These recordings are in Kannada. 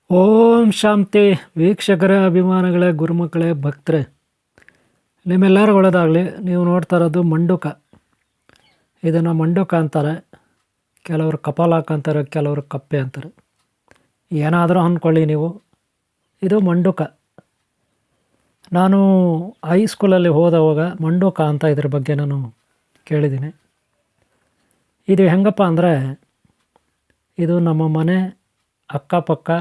ಓಂ ಶಾಂತಿ ವೀಕ್ಷಕರ ಅಭಿಮಾನಿಗಳೇ, ಗುರುಮಕ್ಕಳೇ, ಭಕ್ತರೇ, ನಿಮ್ಮೆಲ್ಲರೂ ಒಳ್ಳೆಯದಾಗಲಿ. ನೀವು ನೋಡ್ತಾ ಇರೋದು ಮಂಡುಕ. ಇದನ್ನು ಮಂಡುಕ ಅಂತಾರೆ, ಕೆಲವರು ಕಪಾಲಾಕ್ ಅಂತಾರೆ, ಕೆಲವರು ಕಪ್ಪೆ ಅಂತಾರೆ. ಏನಾದರೂ ಅಂದ್ಕೊಳ್ಳಿ ನೀವು, ಇದು ಮಂಡುಕ. ನಾನು ಹೈಸ್ಕೂಲಲ್ಲಿ ಹೋದವಾಗ ಮಂಡುಕ ಅಂತ ಇದ್ರ ಬಗ್ಗೆ ನಾನು ಕೇಳಿದ್ದೀನಿ. ಇದು ಹೆಂಗಪ್ಪ ಅಂದರೆ, ಇದು ನಮ್ಮ ಮನೆ ಅಕ್ಕಪಕ್ಕ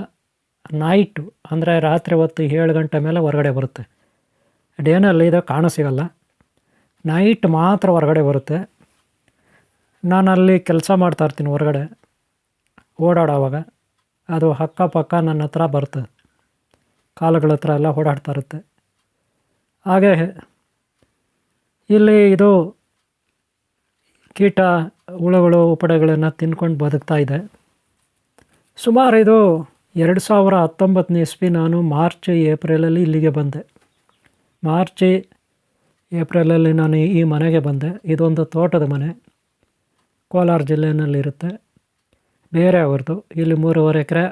ನೈಟು ಅಂದರೆ ರಾತ್ರಿ ಹೊತ್ತು 7 ಗಂಟೆ ಮೇಲೆ ಹೊರಗಡೆ ಬರುತ್ತೆ. ಡೇನಲ್ಲಿ ಇದು ಕಾಣಸಿಗಲ್ಲ, ನೈಟ್ ಮಾತ್ರ ಹೊರಗಡೆ ಬರುತ್ತೆ. ನಾನು ಅಲ್ಲಿ ಕೆಲಸ ಮಾಡ್ತಾಯಿರ್ತೀನಿ ಹೊರಗಡೆ ಓಡಾಡೋವಾಗ, ಅದು ಅಕ್ಕಪಕ್ಕ ನನ್ನ ಹತ್ರ ಬರ್ತದೆ, ಕಾಲುಗಳ ಹತ್ರ ಎಲ್ಲ ಓಡಾಡ್ತಾ ಇರುತ್ತೆ. ಹಾಗೆ ಇಲ್ಲಿ ಇದು ಕೀಟ ಹುಳುಗಳು ಉಪಡೆಗಳನ್ನು ತಿನ್ಕೊಂಡು ಬದುಕ್ತಾ ಇದೆ. ಸುಮಾರು ಇದು 2019 ಇಸ್ವಿ. ನಾನು ಮಾರ್ಚ್ ಏಪ್ರಿಲಲ್ಲಿ ಇಲ್ಲಿಗೆ ಬಂದೆ. ಮಾರ್ಚ್ ಏಪ್ರಿಲಲ್ಲಿ ನಾನು ಈ ಮನೆಗೆ ಬಂದೆ. ಇದೊಂದು ತೋಟದ ಮನೆ, ಕೋಲಾರ ಜಿಲ್ಲೆಯಲ್ಲಿರುತ್ತೆ, ಬೇರೆ ಅವ್ರದ್ದು. ಇಲ್ಲಿ 3.5 ಎಕರೆ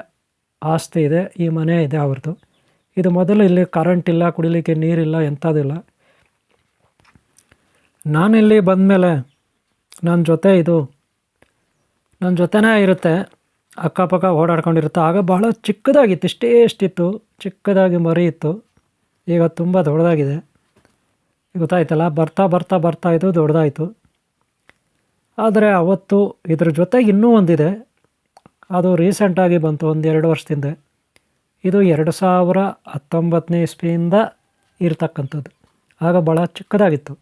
ಆಸ್ತಿ ಇದೆ, ಈ ಮನೆ ಇದೆ ಅವ್ರದ್ದು. ಇದು ಮೊದಲು ಇಲ್ಲಿ ಕರೆಂಟ್ ಇಲ್ಲ, ಕುಡಿಲಿಕ್ಕೆ ನೀರಿಲ್ಲ, ಎಂಥದಿಲ್ಲ. ನಾನಿಲ್ಲಿ ಬಂದಮೇಲೆ ನನ್ನ ಜೊತೆನೇ ಇರುತ್ತೆ, ಅಕ್ಕಪಕ್ಕ ಓಡಾಡ್ಕೊಂಡಿರುತ್ತೆ. ಆಗ ಬಹಳ ಚಿಕ್ಕದಾಗಿತ್ತು, ಇಷ್ಟಿತ್ತು, ಚಿಕ್ಕದಾಗಿ ಮರಿ ಇತ್ತು. ಈಗ ತುಂಬ ದೊಡ್ಡದಾಗಿದೆ, ಗೊತ್ತಾಯ್ತಲ್ಲ. ಬರ್ತಾ ಬರ್ತಾ ಬರ್ತಾ ಇದು ದೊಡ್ಡದಾಯಿತು. ಆದರೆ ಅವತ್ತು ಇದ್ರ ಜೊತೆಗೆ ಇನ್ನೂ ಒಂದಿದೆ, ಅದು ರೀಸೆಂಟಾಗಿ ಬಂತು, 1-2 ವರ್ಷದಿಂದ. ಇದು 2019 ಇಸ್ವಿಯಿಂದ ಇರ್ತಕ್ಕಂಥದ್ದು. ಆಗ ಭಾಳ ಚಿಕ್ಕದಾಗಿತ್ತು,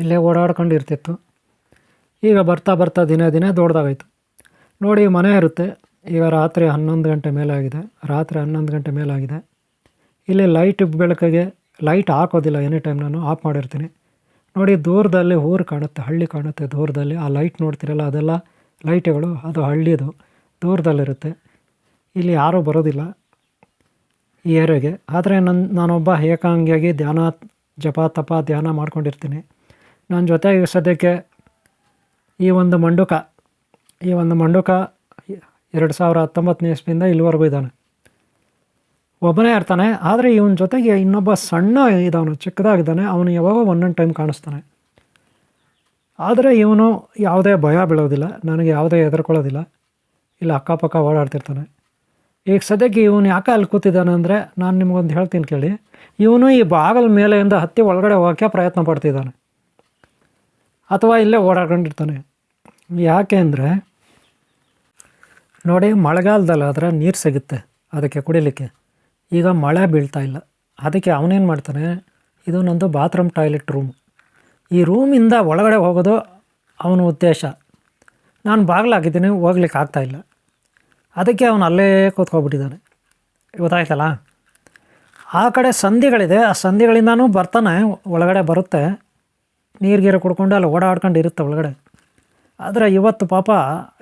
ಇಲ್ಲೇ ಓಡಾಡ್ಕೊಂಡಿರ್ತಿತ್ತು. ಈಗ ಬರ್ತಾ ಬರ್ತಾ ದಿನೇ ದಿನೇ ದೊಡ್ಡದಾಗಾಯಿತು. ನೋಡಿ, ಮನೆ ಇರುತ್ತೆ. ಈಗ ರಾತ್ರಿ 11 ಗಂಟೆ ಮೇಲಾಗಿದೆ. ಇಲ್ಲಿ ಬೆಳಕಿಗೆ ಲೈಟ್ ಹಾಕೋದಿಲ್ಲ, ಎನಿ ಟೈಮ್ ನಾನು ಆಫ್ ಮಾಡಿರ್ತೀನಿ. ನೋಡಿ, ದೂರದಲ್ಲಿ ಊರು ಕಾಣುತ್ತೆ, ಹಳ್ಳಿ ಕಾಣುತ್ತೆ ದೂರದಲ್ಲಿ. ಆ ಲೈಟ್ ನೋಡ್ತಿರಲ್ಲ, ಅದೆಲ್ಲ ಲೈಟ್ಗಳು, ಅದು ಹಳ್ಳಿದು ದೂರದಲ್ಲಿರುತ್ತೆ. ಇಲ್ಲಿ ಯಾರೂ ಬರೋದಿಲ್ಲ ಈ ಏರಿಯಾಗೆ. ಆದರೆ ನಾನೊಬ್ಬ ಏಕಾಂಗಿಯಾಗಿ ಜಪ ತಪ ಧ್ಯಾನ ಮಾಡ್ಕೊಂಡಿರ್ತೀನಿ. ನನ್ನ ಜೊತೆಗೆ ಸದ್ಯಕ್ಕೆ ಈ ಒಂದು ಮಂಡುಕ 2019 ಇಸ್ವಿಯಿಂದ ಇಲ್ಲಿವರೆಗೂ ಇದ್ದಾನೆ. ಒಬ್ಬನೇ ಇರ್ತಾನೆ. ಆದರೆ ಇವನ ಜೊತೆಗೆ ಇನ್ನೊಬ್ಬ ಸಣ್ಣ ಇದ್ದಾನೆ, ಚಿಕ್ಕದಾಗಿದ್ದಾನೆ. ಅವನು ಯಾವಾಗ ಒಂದೊಂದು ಟೈಮ್ ಕಾಣಿಸ್ತಾನೆ. ಆದರೆ ಇವನು ಯಾವುದೇ ಭಯ ಬೀಳೋದಿಲ್ಲ, ನನಗೆ ಯಾವುದೇ ಹೆದರ್ಕೊಳ್ಳೋದಿಲ್ಲ. ಇಲ್ಲಿ ಅಕ್ಕಪಕ್ಕ ಓಡಾಡ್ತಿರ್ತಾನೆ. ಈಗ ಸದ್ಯಕ್ಕೆ ಇವನು ಯಾಕೆ ಅಲ್ಲಿ ಕೂತಿದ್ದಾನೆ ಅಂದರೆ, ನಾನು ನಿಮಗೊಂದು ಹೇಳ್ತೀನಿ ಕೇಳಿ. ಇವನು ಈ ಬಾಗಿಲ ಮೇಲೆಯಿಂದ ಹತ್ತಿ ಒಳಗಡೆ ಹೋಗೋಕ್ಕೆ ಪ್ರಯತ್ನ ಪಡ್ತಿದ್ದಾನೆ, ಅಥವಾ ಇಲ್ಲೇ ಓಡಾಡ್ಕೊಂಡಿರ್ತಾನೆ. ಯಾಕೆ ಅಂದರೆ ನೋಡಿ, ಮಳೆಗಾಲದಲ್ಲಾದರೆ ನೀರು ಸಿಗುತ್ತೆ ಅದಕ್ಕೆ ಕುಡಿಲಿಕ್ಕೆ. ಈಗ ಮಳೆ ಬೀಳ್ತಾ ಇಲ್ಲ, ಅದಕ್ಕೆ ಅವನೇನು ಮಾಡ್ತಾನೆ, ಇದು ನಂದು ಬಾತ್ರೂಮ್ ಟಾಯ್ಲೆಟ್ ರೂಮ್, ಈ ರೂಮಿಂದ ಒಳಗಡೆ ಹೋಗೋದು ಅವನ ಉದ್ದೇಶ. ನಾನು ಬಾಗಿಲಾಗಿದ್ದೀನಿ, ಹೋಗ್ಲಿಕ್ಕೆ ಆಗ್ತಾಯಿಲ್ಲ. ಅದಕ್ಕೆ ಅವನು ಅಲ್ಲೇ ಕೂತ್ಕೊಬಿಟ್ಟಿದ್ದಾನೆ, ಗೊತ್ತಾಯ್ತಲ್ಲ. ಆ ಕಡೆ ಸಂಧಿಗಳಿದೆ, ಆ ಸಂಧಿಗಳಿಂದನೂ ಬರ್ತಾನೆ, ಒಳಗಡೆ ಬರುತ್ತೆ, ನೀರು ಕುಡ್ಕೊಂಡು ಅಲ್ಲಿ ಓಡಾಡ್ಕೊಂಡು ಇರುತ್ತೆ ಒಳಗಡೆ. ಆದರೆ ಇವತ್ತು ಪಾಪ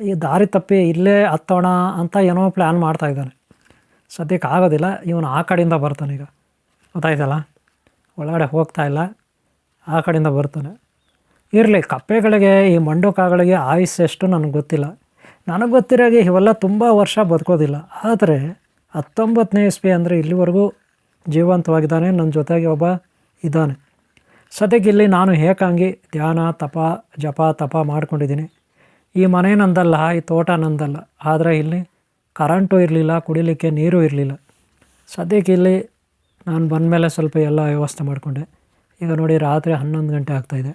ಈ ದಾರಿ ತಪ್ಪಿ ಇಲ್ಲೇ ಹತ್ತೋಣ ಅಂತ ಏನೋ ಪ್ಲ್ಯಾನ್ ಮಾಡ್ತಾಯಿದ್ದಾನೆ. ಸದ್ಯಕ್ಕೆ ಆಗೋದಿಲ್ಲ, ಇವನು ಆ ಕಡೆಯಿಂದ ಬರ್ತಾನೆ. ಈಗ ಗೊತ್ತಾಯ್ತಲ್ಲ, ಒಳಗಡೆ ಹೋಗ್ತಾಯಿಲ್ಲ, ಆ ಕಡೆಯಿಂದ ಬರ್ತಾನೆ. ಇರಲಿ, ಕಪ್ಪೆಗಳಿಗೆ, ಈ ಮಂಡುಕಗಳಿಗೆ ಆಯುಸ್ ಎಷ್ಟು ನನಗೆ ಗೊತ್ತಿಲ್ಲ. ನನಗೆ ಗೊತ್ತಿರೋಗೆ ಇವೆಲ್ಲ ತುಂಬ ವರ್ಷ ಬದುಕೋದಿಲ್ಲ. ಆದರೆ 19ನೇ ಇಸ್ವಿ ಅಂದರೆ ಇಲ್ಲಿವರೆಗೂ ಜೀವಂತವಾಗಿದ್ದಾನೆ. ನನ್ನ ಜೊತೆಗೆ ಒಬ್ಬ ಇದ್ದಾನೆ. ಸದ್ಯಕ್ಕೆ ಇಲ್ಲಿ ನಾನು ಏಕಾಂಗಿ ಧ್ಯಾನ ಜಪ ತಪ ಮಾಡ್ಕೊಂಡಿದ್ದೀನಿ. ಈ ಮನೆ ನಂದಲ್ಲ, ಈ ತೋಟ ನಂದಲ್ಲ. ಆದರೆ ಇಲ್ಲಿ ಕರೆಂಟು ಇರಲಿಲ್ಲ, ಕುಡಿಲಿಕ್ಕೆ ನೀರು ಇರಲಿಲ್ಲ. ಸದ್ಯಕ್ಕೆ ಇಲ್ಲಿ ನಾನು ಬಂದಮೇಲೆ ಸ್ವಲ್ಪ ಎಲ್ಲ ವ್ಯವಸ್ಥೆ ಮಾಡಿಕೊಂಡೆ. ಈಗ ನೋಡಿ, ರಾತ್ರಿ 11 ಗಂಟೆ ಆಗ್ತಾಯಿದೆ.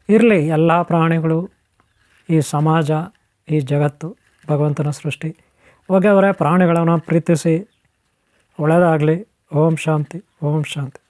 ಇರಲಿ, ಎಲ್ಲ ಪ್ರಾಣಿಗಳು, ಈ ಸಮಾಜ, ಈ ಜಗತ್ತು ಭಗವಂತನ ಸೃಷ್ಟಿ. ಹೋಗ್ಯವರೇ, ಪ್ರಾಣಿಗಳನ್ನು ಪ್ರೀತಿಸಿ, ಒಳ್ಳೆಯದಾಗಲಿ. ಓಂ ಶಾಂತಿ, ಓಂ ಶಾಂತಿ.